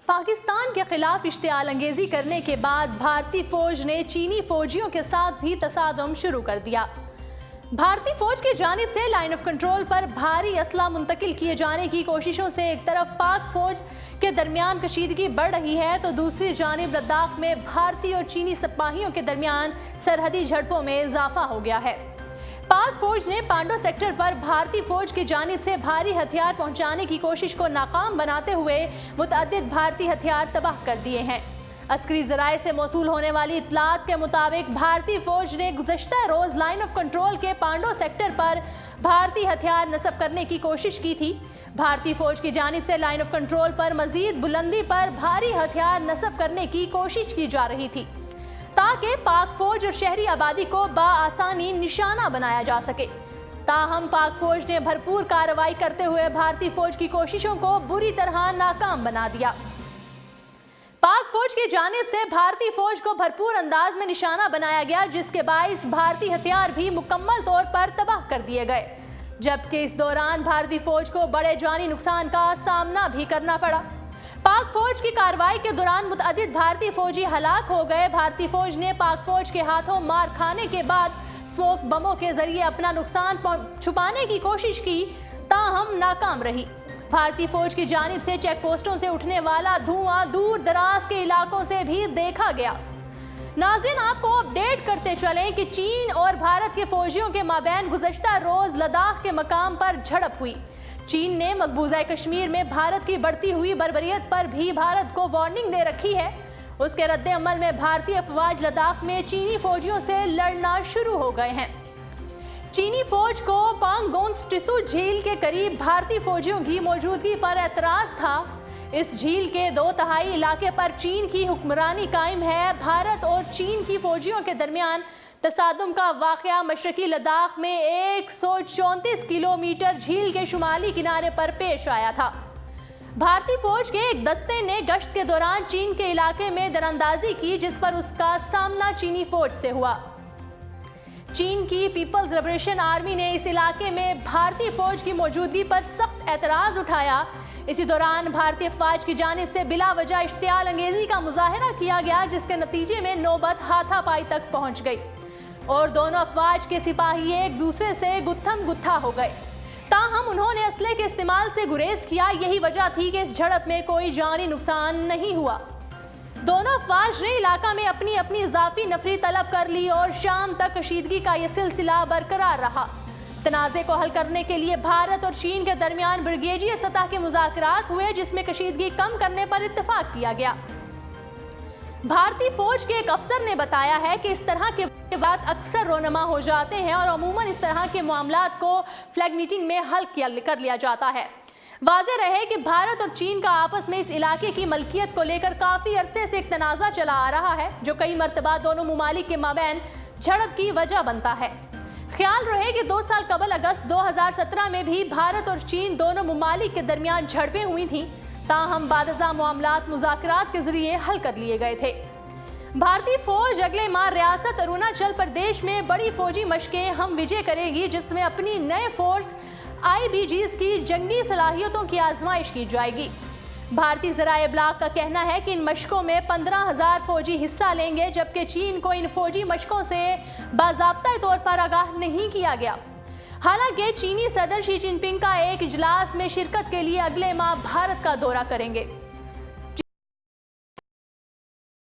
پاکستان کے خلاف اشتعال انگیزی کرنے کے بعد بھارتی فوج نے چینی فوجیوں کے ساتھ بھی تصادم شروع کر دیا۔ بھارتی فوج کی جانب سے لائن آف کنٹرول پر بھاری اسلحہ منتقل کیے جانے کی کوششوں سے ایک طرف پاک فوج کے درمیان کشیدگی بڑھ رہی ہے تو دوسری جانب لداخ میں بھارتی اور چینی سپاہیوں کے درمیان سرحدی جھڑپوں میں اضافہ ہو گیا ہے۔ پاک فوج نے پانڈو سیکٹر پر بھارتی فوج کی جانب سے بھاری ہتھیار پہنچانے کی کوشش کو ناکام بناتے ہوئے متعدد بھارتی ہتھیار تباہ کر دیے ہیں۔ عسکری ذرائع سے موصول ہونے والی اطلاعات کے مطابق بھارتی فوج نے گزشتہ روز لائن آف کنٹرول کے پانڈو سیکٹر پر بھارتی ہتھیار نصب کرنے کی کوشش کی تھی۔ بھارتی فوج کی جانب سے لائن آف کنٹرول پر مزید بلندی پر بھاری ہتھیار نصب کرنے کی کوشش کی جا رہی تھی تاکہ پاک فوج اور شہری آبادی کو بآسانی نشانہ بنایا جا سکے۔ تاہم پاک فوج نے بھرپور کارروائی کرتے ہوئے بھارتی فوج کی کوششوں کو بری طرح ناکام بنا دیا۔ پاک فوج کی جانب سے بھارتی فوج کو بھرپور انداز میں نشانہ بنایا گیا، جس کے باعث بھارتی ہتھیار بھی مکمل طور پر تباہ کر دیے گئے، جبکہ اس دوران بھارتی فوج کو بڑے جانی نقصان کا سامنا بھی کرنا پڑا۔ پاک فوج کی کارروائی کے دوران متعدد بھارتی فوجی ہلاک ہو گئے۔ بھارتی فوج نے پاک فوج کے ہاتھوں مار کھانے کے بعد اسموک بموں کے ذریعے اپنا نقصان چھپانے کی کوشش کی، تاہم ناکام رہی۔ بھارتی فوج کی جانب سے چیک پوسٹوں سے اٹھنے والا دھواں دور دراز کے علاقوں سے بھی دیکھا گیا۔ ناظرین، آپ کو اپڈیٹ کرتے چلیں کہ چین اور بھارت کے فوجیوں کے مابین گزشتہ روز لداخ کے مقام پر جھڑپ ہوئی۔ چین نے مقبوضہ کشمیر میں بھارت کی بڑھتی ہوئی بربریت پر بھی بھارت کو وارننگ دے رکھی ہے۔ اس کے رد عمل میں بھارتی افواج لداخ میں چینی فوجیوں سے لڑنا شروع ہو گئے ہیں۔ چینی فوج کو پانگونگ ٹسو جھیل کے قریب بھارتی فوجیوں کی موجودگی پر اعتراض تھا۔ اس جھیل کے 2/3 علاقے پر چین کی حکمرانی قائم ہے۔ بھارت اور چین کی فوجیوں کے درمیان تصادم کا واقعہ مشرقی لداخ میں 134 کلومیٹر جھیل کے شمالی کنارے پر پیش آیا تھا۔ بھارتی فوج کے ایک دستے نے گشت کے دوران چین کے علاقے میں دراندازی کی، جس پر اس کا سامنا چینی فوج سے ہوا۔ چین کی پیپلز لبریشن آرمی نے اس علاقے میں بھارتی فوج کی موجودگی پر سخت اعتراض اٹھایا۔ اسی دوران بھارتی افواج کی جانب سے بلا وجہ اشتعال انگیزی کا مظاہرہ کیا گیا، جس کے نتیجے میں نوبت ہاتھا پائی تک پہنچ گئی اور دونوں افواج کے سپاہی ایک دوسرے سے گتھم گتھا ہو گئے۔ تاہم انہوں نے اسلحے کے استعمال سے گریز کیا۔ یہی وجہ تھی کہ اس جھڑپ میں کوئی جانی نقصان نہیں ہوا۔ دونوں افواج نے علاقہ میں اپنی اضافی نفری طلب کر لی اور شام تک کشیدگی کا یہ سلسلہ برقرار رہا۔ تنازع کو حل کرنے کے لیے بھارت اور چین کے درمیان بریگیڈیئر سطح کے مذاکرات ہوئے، جس میں کشیدگی کم کرنے پر اتفاق کیا گیا۔ بھارتی فوج کے ایک افسر نے بتایا ہے کہ اس طرح کے واقعات اکثر رونما ہو جاتے ہیں اور عموماً اس طرح کے معاملات کو فلیگ میٹنگ میں حل کر لیا جاتا ہے۔ واضح رہے کہ بھارت اور چین کا آپس میں اس علاقے کی ملکیت کو لے کر کافی عرصے سے ایک تنازع چلا آ رہا ہے، جو کئی مرتبہ دونوں ممالک کے مابین جھڑپ کی وجہ بنتا ہے۔ خیال رہے کہ 2 سال قبل اگست 2017 میں بھی بھارت اور چین دونوں ممالک کے درمیان جھڑپیں ہوئی تھیں، تاہم بعد ازاں معاملات مذاکرات کے ذریعے حل کر لیے گئے تھے۔ بھارتی فوج اگلے ماہ ریاست اروناچل پردیش میں بڑی فوجی مشقیں ہم وجے کرے گی، جس میں اپنی نئے فورس IBGs کی جنگی صلاحیتوں کی آزمائش کی جائے گی۔ بھارتی ذرائع ابلاغ کا کہنا ہے کہ ان مشقوں میں 15,000 فوجی حصہ لیں گے، جبکہ چین کو ان فوجی مشقوں سے باضابطہ طور پر آگاہ نہیں کیا گیا۔ حالانکہ چینی صدر شی جن پنگ کا ایک اجلاس میں شرکت کے لیے اگلے ماہ بھارت کا دورہ کریں گے۔